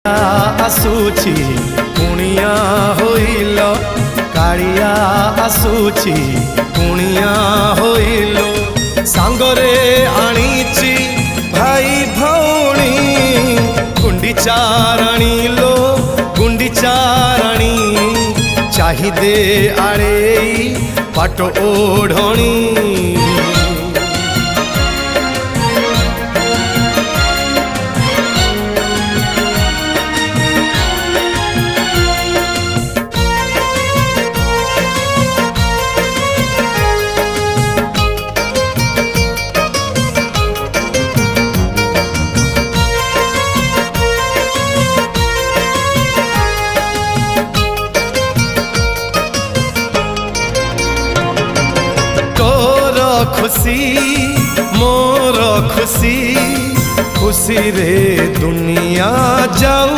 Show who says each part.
Speaker 1: आसुची कुणिया होइल कालिया आसुची कुणिया होइल सांगरे आनीची भाई भौणी गुंडीचाराणी लो गुंडीचाराणी चाहिदे आड़े पाट ओढ़णी खुशी मोर खुशी खुशी रे दुनिया जाऊ।